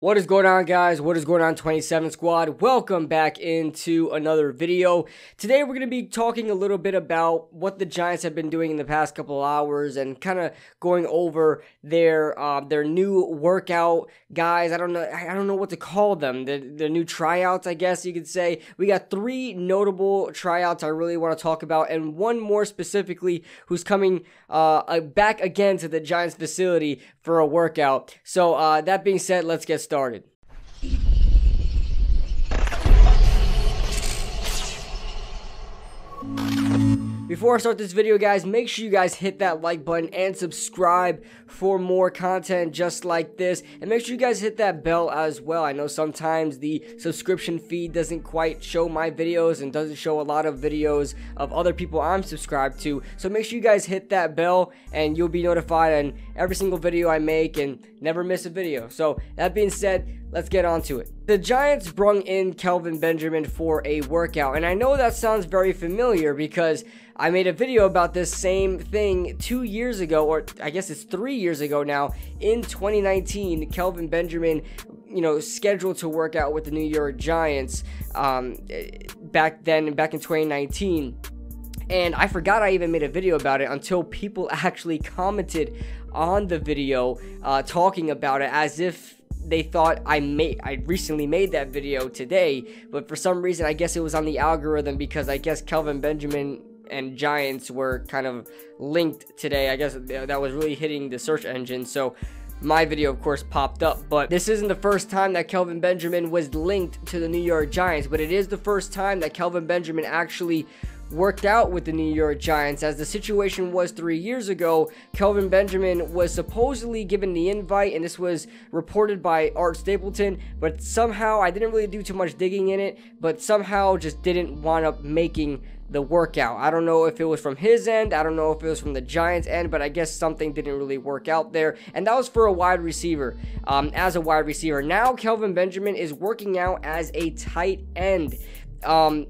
What is going on, guys? What is going on, 27 Squad? Welcome back into another video. Today we're going to be talking a little bit about what the Giants have been doing in the past couple of hours and kind of going over their new workout guys. I don't know what to call them. The new tryouts, I guess you could say. We got 3 notable tryouts I really want to talk about, and one more specifically who's coming back again to the Giants facility for a workout. So that being said, let's get started. Before I start this video, guys, make sure you guys hit that like button and subscribe for more content just like this, and make sure you guys hit that bell as well. I know sometimes the subscription feed doesn't quite show my videos and doesn't show a lot of videos of other people I'm subscribed to, so make sure you guys hit that bell and you'll be notified on every single video I make and never miss a video. So that being said, let's get on to it. The Giants brung in Kelvin Benjamin for a workout, and I know that sounds very familiar because I made a video about this same thing 2 years ago, or I guess it's 3 years ago now. In 2019, Kelvin Benjamin, scheduled to work out with the New York Giants back in 2019. And I forgot I even made a video about it until people actually commented on the video talking about it as if they thought I recently made that video today, but for some reason I guess it was on the algorithm because I guess Kelvin Benjamin and Giants were kind of linked today. I guess that was really hitting the search engine, so my video of course popped up. But this isn't the first time that Kelvin Benjamin was linked to the New York Giants, but it is the first time that Kelvin Benjamin actually worked out with the New York Giants. As the situation was 3 years ago, Kelvin Benjamin was supposedly given the invite, and this was reported by Art Stapleton, but somehow, I didn't really do too much digging in it, but somehow just didn't wind up making the workout. I don't know if it was from his end, I don't know if it was from the Giants end, but I guess something didn't really work out there, and that was for a wide receiver. As a wide receiver, now Kelvin Benjamin is working out as a tight end. From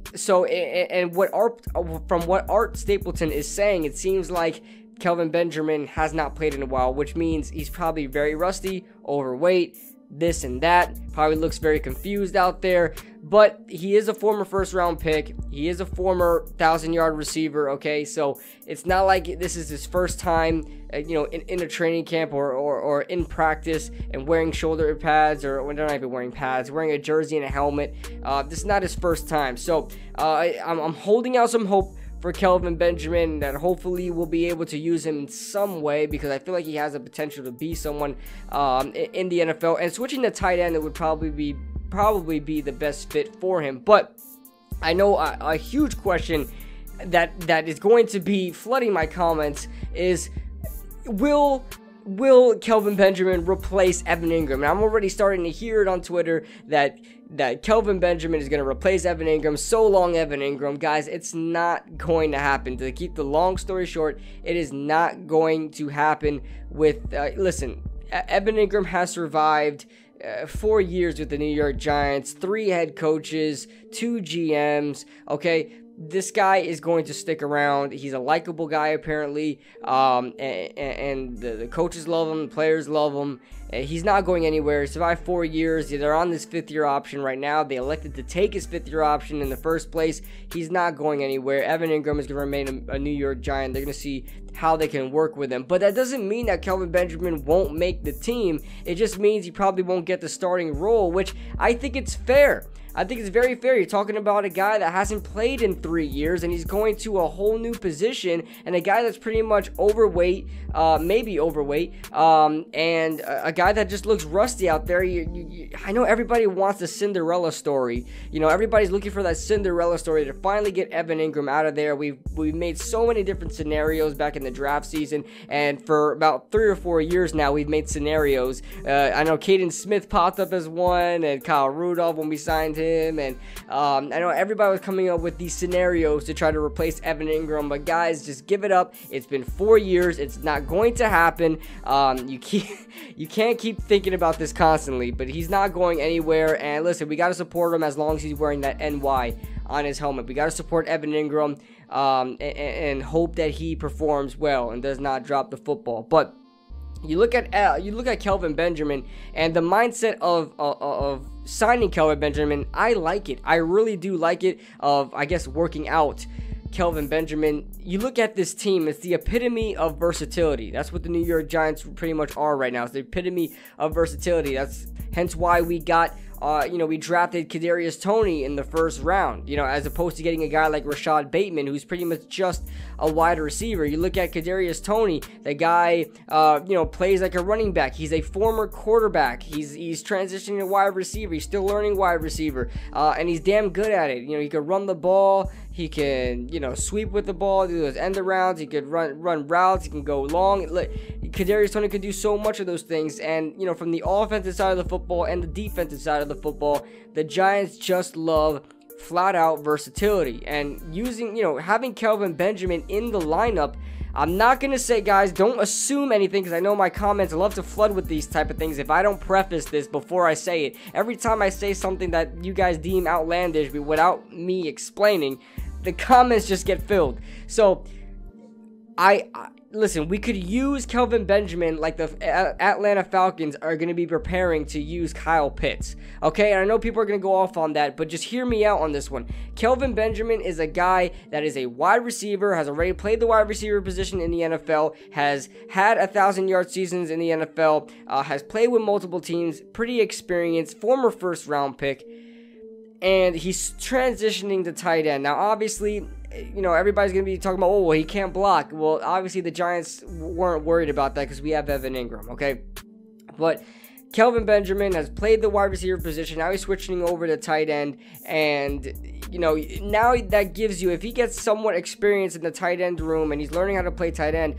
what Art Stapleton is saying, it seems like Kelvin Benjamin has not played in a while, which means he's probably very rusty, overweight, this and that, probably looks very confused out there. But he is a former first-round pick. He is a former 1,000-yard receiver, okay? So it's not like this is his first time, in a training camp or in practice and wearing shoulder pads, or they're not even wearing pads, wearing a jersey and a helmet. This is not his first time. So I'm holding out some hope for Kelvin Benjamin that hopefully we'll be able to use him in some way, because I feel like he has the potential to be someone in the NFL. And switching to tight end, it would probably be the best fit for him. But I know a huge question that is going to be flooding my comments is, will Kelvin Benjamin replace Evan Ingram? And I'm already starting to hear it on Twitter that Kelvin Benjamin is going to replace Evan Ingram. So long, Evan Ingram. Guys, it's not going to happen. To keep the long story short, it is not going to happen with listen, Evan Ingram has survived 4 years with the New York Giants, 3 head coaches, 2 GMs, okay? This guy is going to stick around. He's a likable guy, apparently, and the coaches love him, the players love him. He's not going anywhere. He survived 4 years. They're on this 5th-year option right now. They elected to take his 5th-year option in the first place. He's not going anywhere. Evan Ingram is going to remain a New York Giant. They're going to see how they can work with him. But that doesn't mean that Kelvin Benjamin won't make the team. It just means he probably won't get the starting role, which I think it's fair. I think it's very fair. You're talking about a guy that hasn't played in 3 years, and he's going to a whole new position, and a guy that's pretty much overweight, maybe overweight, and a guy that just looks rusty out there. I know everybody wants the Cinderella story. Everybody's looking for that Cinderella story to finally get Evan Ingram out of there. We've made so many different scenarios back in the draft season, and for about 3 or 4 years now, we've made scenarios. I know Caden Smith popped up as one, and Kyle Rudolph when we signed him. And I know everybody was coming up with these scenarios to try to replace Evan Ingram, but guys, just give it up. It's been 4 years. It's not going to happen. You can't keep thinking about this constantly, but he's not going anywhere. And listen, we got to support him as long as he's wearing that NY on his helmet. We got to support Evan Ingram and hope that he performs well and does not drop the football. But You look at Kelvin Benjamin and the mindset of signing Kelvin Benjamin. I like it. I really do like it. Of, I guess, working out Kelvin Benjamin. You look at this team, it's the epitome of versatility. That's what the New York Giants pretty much are right now. It's the epitome of versatility. That's hence why we got we drafted Kadarius Toney in the first round, as opposed to getting a guy like Rashad Bateman, who's pretty much just a wide receiver. You look at Kadarius Toney, the guy, plays like a running back. He's a former quarterback. He's transitioning to wide receiver. He's still learning wide receiver, and he's damn good at it. He can run the ball. He can, sweep with the ball, do those end arounds. He could run routes. He can go long. Kadarius Toney could do so much of those things. And, from the offensive side of the football and the defensive side of the football, the Giants just love flat out versatility. And having Kelvin Benjamin in the lineup, I'm not going to say, guys, don't assume anything, because I know my comments love to flood with these type of things if I don't preface this before I say it. Every time I say something that you guys deem outlandish without me explaining, the comments just get filled. So, listen, we could use Kelvin Benjamin like the Atlanta Falcons are going to be preparing to use Kyle Pitts. Okay, and I know people are going to go off on that, but just hear me out on this one. Kelvin Benjamin is a guy that is a wide receiver, has already played the wide receiver position in the NFL, has had 1,000-yard seasons in the NFL, has played with multiple teams, pretty experienced, former first-round pick, and he's transitioning to tight end. Now, obviously, everybody's going to be talking about, oh, well, he can't block. Well, obviously, the Giants weren't worried about that because we have Evan Ingram, okay? But Kelvin Benjamin has played the wide receiver position. Now he's switching over to tight end. And, now that gives you, if he gets somewhat experience in the tight end room and he's learning how to play tight end,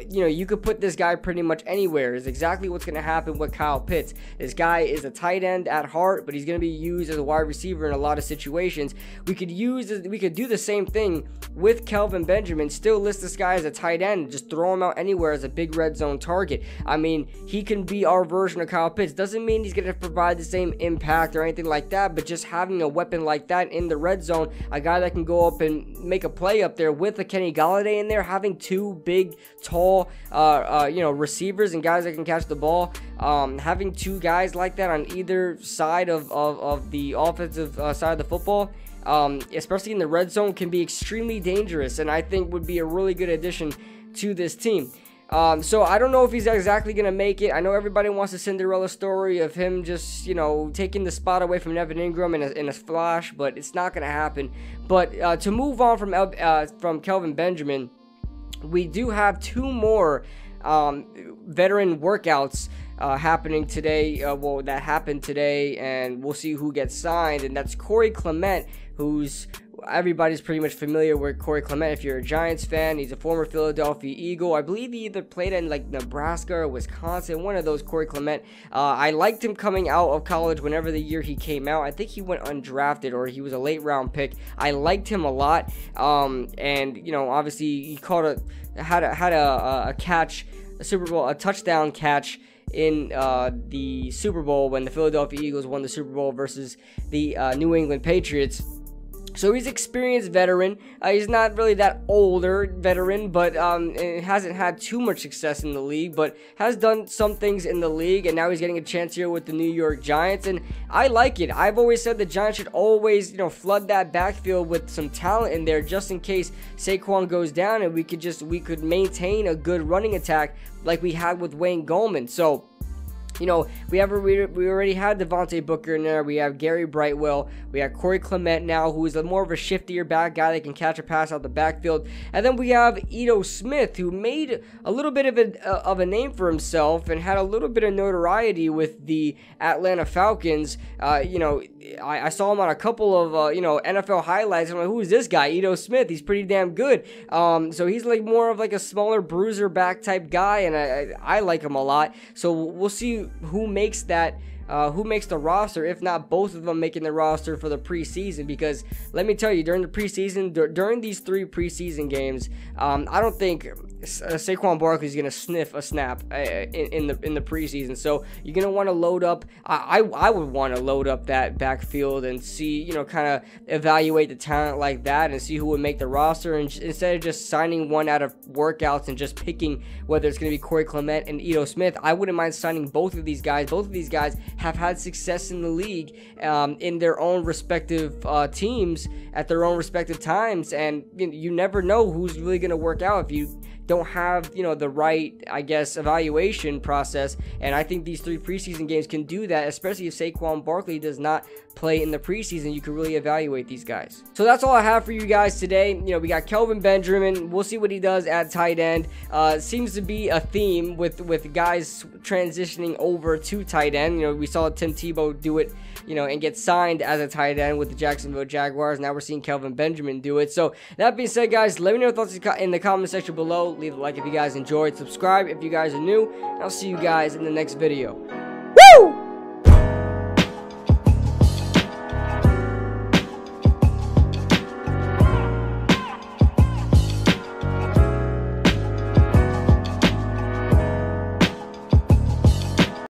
you could put this guy pretty much anywhere. Is exactly what's going to happen with Kyle Pitts. This guy is a tight end at heart, but he's going to be used as a wide receiver in a lot of situations. We could do the same thing with Kelvin Benjamin, still list this guy as a tight end, just throw him out anywhere as a big red zone target. I mean, he can be our version of Kyle Pitts. Doesn't mean he's going to provide the same impact or anything like that, but just having a weapon like that in the red zone, a guy that can go up and make a play up there with a Kenny Golladay in there, having two big, tall, receivers and guys that can catch the ball, having two guys like that on either side of the offensive side of the football, especially in the red zone, can be extremely dangerous, and I think would be a really good addition to this team. So I don't know if he's exactly going to make it. I know everybody wants a Cinderella story of him just, taking the spot away from Evan Ingram in a flash, but it's not going to happen. But to move on from Kelvin Benjamin, we do have two more veteran workouts happening today. That happened today, and we'll see who gets signed, and that's Clement, who's everybody's pretty much familiar with Clement. If you're a Giants fan, he's a former Philadelphia Eagle. I believe he either played in Nebraska or Wisconsin, one of those. Clement. I liked him coming out of college whenever the year he came out. I think he went undrafted or he was a late round pick. I liked him a lot. And obviously he had a catch, a touchdown catch in the Super Bowl when the Philadelphia Eagles won the Super Bowl versus the New England Patriots. So he's experienced veteran. He's not really that older veteran, but hasn't had too much success in the league, but has done some things in the league, and now he's getting a chance here with the New York Giants, and I like it. I've always said the Giants should always, flood that backfield with some talent in there, just in case Saquon goes down, and we could maintain a good running attack like we had with Wayne Gallman. So, we already had Devontae Booker in there. We have Gary Brightwell. We have Clement now, who is more of a shiftier back guy that can catch a pass out the backfield. And then we have Ito Smith, who made a little bit of a name for himself and had a little bit of notoriety with the Atlanta Falcons. I saw him on a couple of NFL highlights. I'm like, who is this guy? Ito Smith. He's pretty damn good. So he's more of a smaller bruiser back type guy, and I like him a lot. So we'll see who makes that who makes the roster, if not both of them making the roster for the preseason. Because let me tell you, during the preseason, during these 3 preseason games, I don't think Saquon Barkley is going to sniff a snap in the preseason. So you're going to want to load up. I would want to load up that backfield and see, kind of evaluate the talent like that and see who would make the roster, and instead of just signing one out of workouts and just picking whether it's going to be Corey Clement and Ito Smith. I wouldn't mind signing both of these guys. Both of these guys have had success in the league in their own respective teams at their own respective times, and you never know who's really going to work out if you don't have the right, I guess, evaluation process. And I think these 3 preseason games can do that, especially if Saquon Barkley does not play in the preseason. You can really evaluate these guys. So that's all I have for you guys today. We got Kelvin Benjamin. We'll see what he does at tight end. Seems to be a theme with guys transitioning over to tight end. We saw Tim Tebow do it, and get signed as a tight end with the Jacksonville Jaguars. Now we're seeing Kelvin Benjamin do it. So that being said, guys, let me know your thoughts in the comment section below. Leave a like if you guys enjoyed. Subscribe if you guys are new. And I'll see you guys in the next video.